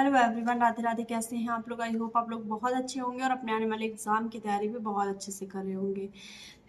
Hello everyone, Radhe Radhe. कैसे हैं आप लोग? आई होप आप लोग बहुत अच्छे होंगे और अपने आने वाले एग्जाम की तैयारी भी बहुत अच्छे से कर रहे होंगे।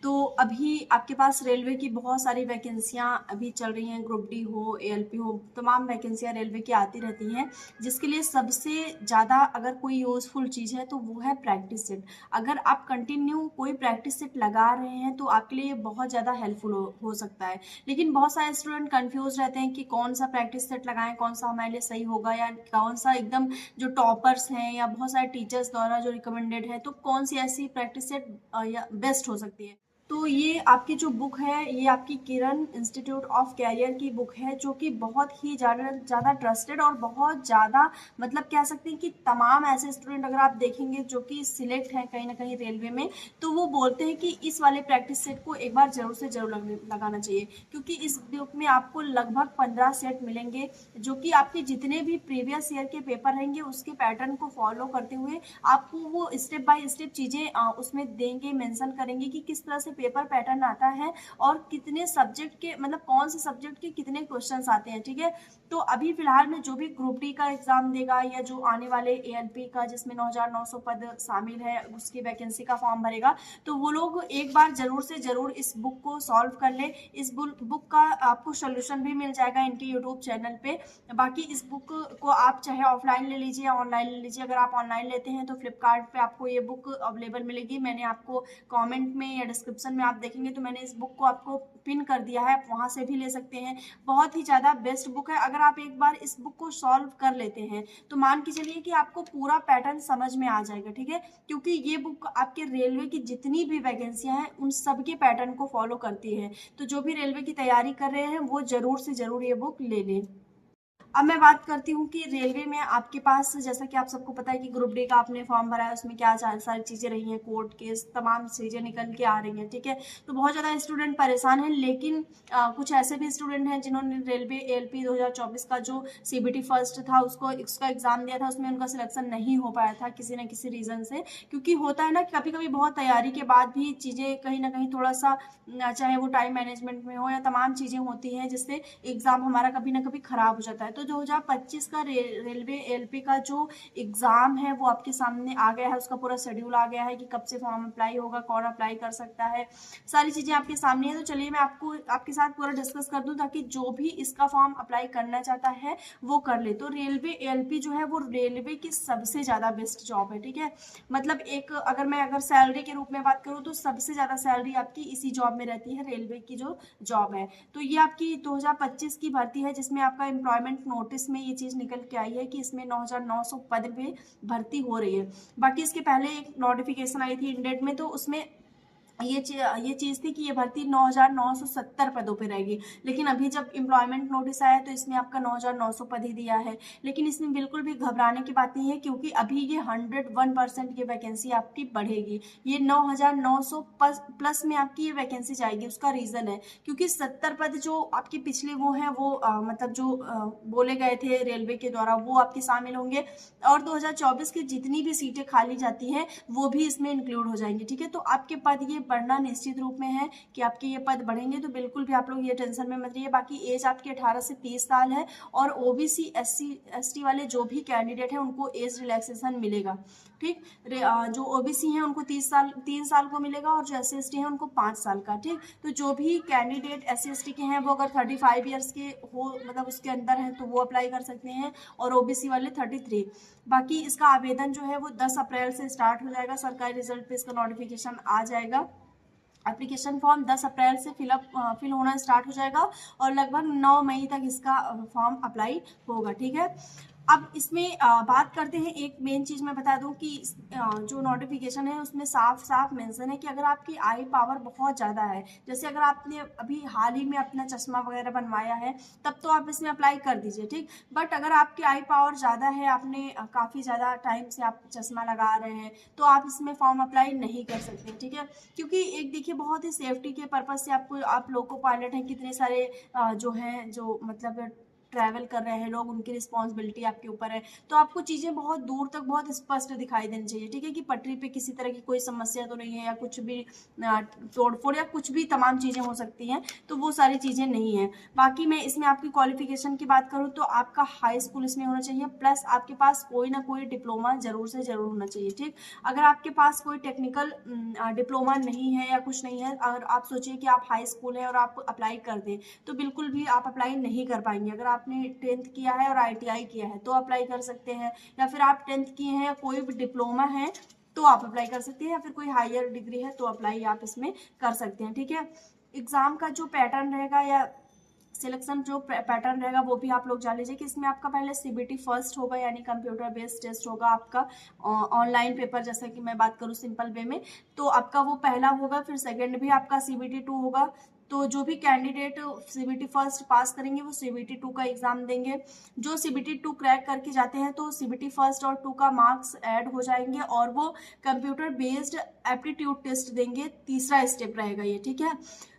तो अभी आपके पास रेलवे की बहुत सारी वैकेंसियां अभी चल रही हैं। ग्रुप डी हो, एएलपी हो, तमाम वैकेंसियां रेलवे की आती रहती हैं, जिसके लिए सबसे ज़्यादा अगर कोई यूज़फुल चीज़ है तो वो है प्रैक्टिस सेट। अगर आप कंटिन्यू कोई प्रैक्टिस सेट लगा रहे हैं तो आपके लिए बहुत ज़्यादा हेल्पफुल हो सकता है। लेकिन बहुत सारे स्टूडेंट कंफ्यूज रहते हैं कि कौन सा प्रैक्टिस सेट लगाएं, कौन सा हमारे लिए सही होगा, या कौन सा एकदम जो टॉपर्स हैं या बहुत सारे टीचर्स द्वारा जो रिकमेंडेड है, तो कौन सी ऐसी प्रैक्टिस सेट या बेस्ट हो सकती है। तो ये आपकी जो बुक है, ये आपकी किरण इंस्टीट्यूट ऑफ कैरियर की बुक है, जो कि बहुत ही ज़्यादा ट्रस्टेड और बहुत ज़्यादा मतलब कह सकते हैं कि तमाम ऐसे स्टूडेंट अगर आप देखेंगे जो कि सिलेक्ट हैं कहीं ना कहीं रेलवे में, तो वो बोलते हैं कि इस वाले प्रैक्टिस सेट को एक बार जरूर से जरूर लगाना चाहिए, क्योंकि इस बुक में आपको लगभग 15 सेट मिलेंगे, जो कि आपके जितने भी प्रीवियस ईयर के पेपर रहेंगे उसके पैटर्न को फॉलो करते हुए आपको वो स्टेप बाय स्टेप चीज़ें उसमें देंगे, मेंशन करेंगे कि किस तरह से पेपर पैटर्न आता है और कितने सब्जेक्ट के मतलब कौन से सब्जेक्ट के कितने क्वेश्चंस आते हैं। ठीक है, तो अभी फिलहाल में जो भी ग्रुप डी का एग्जाम देगा या जो आने वाले एएलपी का जिसमें 9,900 पद शामिल है उसकी वैकेंसी का फॉर्म भरेगा, तो वो लोग एक बार जरूर से जरूर इस बुक को सॉल्व कर ले। इस बुक का आपको सोल्यूशन भी मिल जाएगा इनके यूट्यूब चैनल पे। बाकी इस बुक को आप चाहे ऑफलाइन ले लीजिए या ऑनलाइन ले लीजिए। अगर आप ऑनलाइन लेते हैं तो फ्लिपकार्ट पे आपको ये बुक अवेलेबल मिलेगी। मैंने आपको कमेंट में या डिस्क्रिप्शन में आप देखेंगे तो मैंने इस बुक को आपको पिन कर दिया है, आप वहाँ से भी ले सकते हैं। बहुत ही ज़्यादा बेस्ट बुक है। अगर आप एक बार इस बुक को सॉल्व कर लेते हैं तो मान के चलिए कि आपको पूरा पैटर्न समझ में आ जाएगा। ठीक है, क्योंकि ये बुक आपके रेलवे की जितनी भी वैकेंसियां हैं उन सब के पैटर्न को फॉलो करती है। तो जो भी रेलवे की तैयारी कर रहे हैं वो जरूर से जरूर ये बुक ले लें। अब मैं बात करती हूँ कि रेलवे में आपके पास, जैसा कि आप सबको पता है कि ग्रुप डी का आपने फॉर्म भरा है, उसमें क्या सारी चीज़ें रही हैं, कोर्ट केस तमाम चीज़ें निकल के आ रही हैं। ठीक है, तो बहुत ज़्यादा स्टूडेंट परेशान हैं, लेकिन कुछ ऐसे भी स्टूडेंट हैं जिन्होंने रेलवे एएलपी 2024 का जो सीबीटी फर्स्ट था उसका एग्जाम दिया था, उसमें उनका सिलेक्शन नहीं हो पाया था किसी न किसी रीज़न से। क्योंकि होता है ना कि कभी कभी बहुत तैयारी के बाद भी चीज़ें कहीं ना कहीं थोड़ा सा चाहे वो टाइम मैनेजमेंट में हो या तमाम चीज़ें होती हैं जिससे एग्ज़ाम हमारा कभी ना कभी ख़राब हो जाता है। तो 2025 का रेलवे एलपी का जो एग्ज़ाम है वो आपके सामने आ गया है, उसका पूरा शेड्यूल आ गया है कि कब से फॉर्म अप्लाई होगा, कौन अप्लाई कर सकता है, सारी चीज़ें आपके सामने है। तो चलिए मैं आपके साथ पूरा डिस्कस कर दूं ताकि जो भी इसका फॉर्म अप्लाई करना चाहता है वो कर ले। तो रेलवे एलपी जो है वो रेलवे की सबसे ज़्यादा बेस्ट जॉब है। ठीक है, मतलब एक अगर सैलरी के रूप में बात करूँ तो सबसे ज़्यादा सैलरी आपकी इसी जॉब में रहती है, रेलवे की जो जॉब है। तो ये आपकी 2025 की भर्ती है, जिसमें आपका एम्प्लॉयमेंट नोटिस में ये चीज़ निकल के आई है कि इसमें 9,900 पद पे भर्ती हो रही है। बाकी इसके पहले एक नोटिफिकेशन आई थी इंडेड में, तो उसमें ये चीज़ थी कि ये भर्ती 9,970 पदों पे रहेगी। लेकिन अभी जब एम्प्लॉयमेंट नोटिस आया तो इसमें आपका 9,900 पद ही दिया है। लेकिन इसमें बिल्कुल भी घबराने की बात नहीं है, क्योंकि अभी ये 101% की वैकेंसी आपकी बढ़ेगी। ये 9,900 प्लस में आपकी ये वैकेंसी जाएगी। उसका रीज़न है क्योंकि 70 पद जो आपके पिछले वो हैं वो मतलब जो बोले गए थे रेलवे के द्वारा वो आपके शामिल होंगे, और 2024 की जितनी भी सीटें खाली जाती हैं वो भी इसमें इंक्लूड हो जाएंगी। ठीक है, तो आपके पद ये बढ़ना निश्चित रूप में है कि आपके ये पद बढ़ेंगे, तो बिल्कुल भी आप लोग ये टेंशन में मत रहिए। बाकी एज आपकी 18 से 30 साल है, और ओबीसी एससी वाले जो भी कैंडिडेट हैं उनको एज रिलैक्सेशन मिलेगा। ठीक, जो ओबीसी हैं उनको 3 साल को मिलेगा, और जो SC/ST हैं उनको 5 साल का। ठीक, तो जो भी कैंडिडेट SC/ST के हैं वो अगर 35 ईयर्स के हो मतलब उसके अंदर है तो वो अप्लाई कर सकते हैं, और ओबीसी वाले 33। बाकी इसका आवेदन जो है वो 10 अप्रैल से स्टार्ट हो जाएगा। सरकारी रिजल्ट पे इसका नोटिफिकेशन आ जाएगा। एप्लीकेशन फॉर्म 10 अप्रैल से फिल होना स्टार्ट हो जाएगा, और लगभग 9 मई तक इसका फॉर्म अप्लाई होगा। ठीक है, अब इसमें बात करते हैं। एक मेन चीज़ मैं बता दूं कि जो नोटिफिकेशन है उसमें साफ साफ मेंशन है कि अगर आपकी आई पावर बहुत ज़्यादा है, जैसे अगर आपने अभी हाल ही में अपना चश्मा वगैरह बनवाया है, तब तो आप इसमें अप्लाई कर दीजिए। ठीक, बट अगर आपकी आई पावर ज़्यादा है, आपने काफ़ी ज़्यादा टाइम से आप चश्मा लगा रहे हैं, तो आप इसमें फॉर्म अप्लाई नहीं कर सकते। ठीक है, क्योंकि एक देखिए बहुत ही सेफ्टी के पर्पज़ से आप लोको पायलट हैं, कितने सारे जो हैं जो मतलब ट्रैवल कर रहे हैं लोग, उनकी रिस्पॉन्सिबिलिटी आपके ऊपर है। तो आपको चीज़ें बहुत दूर तक बहुत स्पष्ट दिखाई देनी चाहिए, ठीक है, कि पटरी पे किसी तरह की कोई समस्या तो नहीं है, या कुछ भी तोड़फोड़ या कुछ भी तमाम चीज़ें हो सकती हैं, तो वो सारी चीज़ें नहीं है। बाकी मैं इसमें आपकी क्वालिफिकेशन की बात करूँ तो आपका हाई स्कूल इसमें होना चाहिए, प्लस आपके पास कोई ना कोई डिप्लोमा जरूर से जरूर होना चाहिए, ठीक। अगर आपके पास कोई टेक्निकल डिप्लोमा नहीं है या कुछ नहीं है, अगर आप सोचिए कि आप हाई स्कूल है और आप अप्लाई कर दें, तो बिल्कुल भी आप अप्लाई नहीं कर पाएंगे। अगर आपने 10th किया है और ITI किया है तो अप्लाई कर सकते हैं, या फिर आप 10th किए हैं या कोई भी डिप्लोमा है तो आप अप्लाई कर सकते हैं, या फिर कोई हायर डिग्री है तो अप्लाई आप इसमें कर सकते हैं, ठीक है। एग्जाम का जो पैटर्न रहेगा या सिलेक्शन जो पैटर्न रहेगा वो भी आप लोग जान लीजिए कि इसमें आपका पहले CBT फर्स्ट होगा, यानी कंप्यूटर बेस्ड टेस्ट होगा आपका, ऑनलाइन पेपर, जैसे कि मैं बात करूँ सिंपल वे में, तो आपका वो पहला होगा। फिर सेकंड भी आपका CBT 2 होगा। तो जो भी कैंडिडेट CBT फर्स्ट पास करेंगे वो CBT 2 का एग्जाम देंगे। जो CBT 2 क्रैक करके जाते हैं तो CBT फर्स्ट और 2 का मार्क्स ऐड हो जाएंगे और वो कंप्यूटर बेस्ड एप्टीट्यूड टेस्ट देंगे। तीसरा स्टेप रहेगा ये, ठीक है।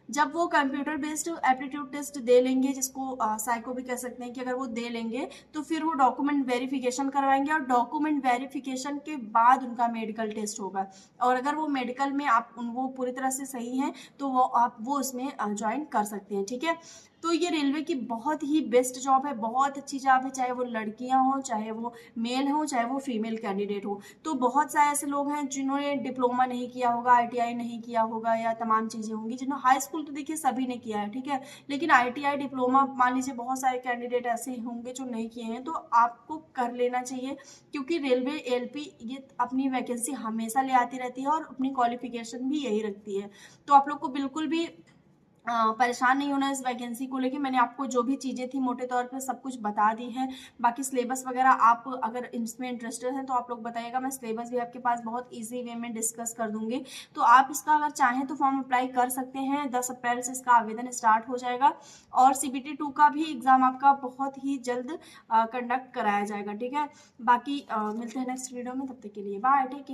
जब वो कंप्यूटर बेस्ड एप्टीट्यूड टेस्ट दे लेंगे, जिसको साइको भी कह सकते हैं, कि अगर वो दे लेंगे तो फिर वो डॉक्यूमेंट वेरिफिकेशन करवाएंगे, और डॉक्यूमेंट वेरिफिकेशन के बाद उनका मेडिकल टेस्ट होगा। और अगर वो मेडिकल में आप वो पूरी तरह से सही हैं तो वो उसमें ज्वाइन कर सकते हैं, ठीक है। तो ये रेलवे की बहुत ही बेस्ट जॉब है, बहुत अच्छी जॉब है, चाहे वो लड़कियां हों, चाहे वो मेल हों, चाहे वो फीमेल कैंडिडेट हो। तो बहुत सारे ऐसे लोग हैं जिन्होंने डिप्लोमा नहीं किया होगा, ITI नहीं किया होगा, या तमाम चीज़ें होंगी, जिन्होंने हाई स्कूल तो देखिए सभी ने किया है, ठीक है, लेकिन ITI डिप्लोमा मान लीजिए बहुत सारे कैंडिडेट ऐसे होंगे जो नहीं किए हैं, तो आपको कर लेना चाहिए, क्योंकि रेलवे LP ये अपनी वैकेंसी हमेशा ले आती रहती है और अपनी क्वालिफिकेशन भी यही रखती है। तो आप लोग को बिल्कुल भी परेशान नहीं होना इस वैकेंसी को लेके। मैंने आपको जो भी चीज़ें थी मोटे तौर पे सब कुछ बता दी है। बाकी सिलेबस वगैरह आप अगर इसमें इंटरेस्टेड हैं तो आप लोग बताइएगा, मैं सिलेबस भी आपके पास बहुत इजी वे में डिस्कस कर दूंगी। तो आप इसका अगर चाहें तो फॉर्म अप्लाई कर सकते हैं। 10 अप्रैल से इसका आवेदन स्टार्ट हो जाएगा, और CBT 2 का भी एग्जाम आपका बहुत ही जल्द कंडक्ट कराया जाएगा, ठीक है। बाकी मिलते हैं नेक्स्ट वीडियो में, तब तक के लिए बाय, टेक केयर।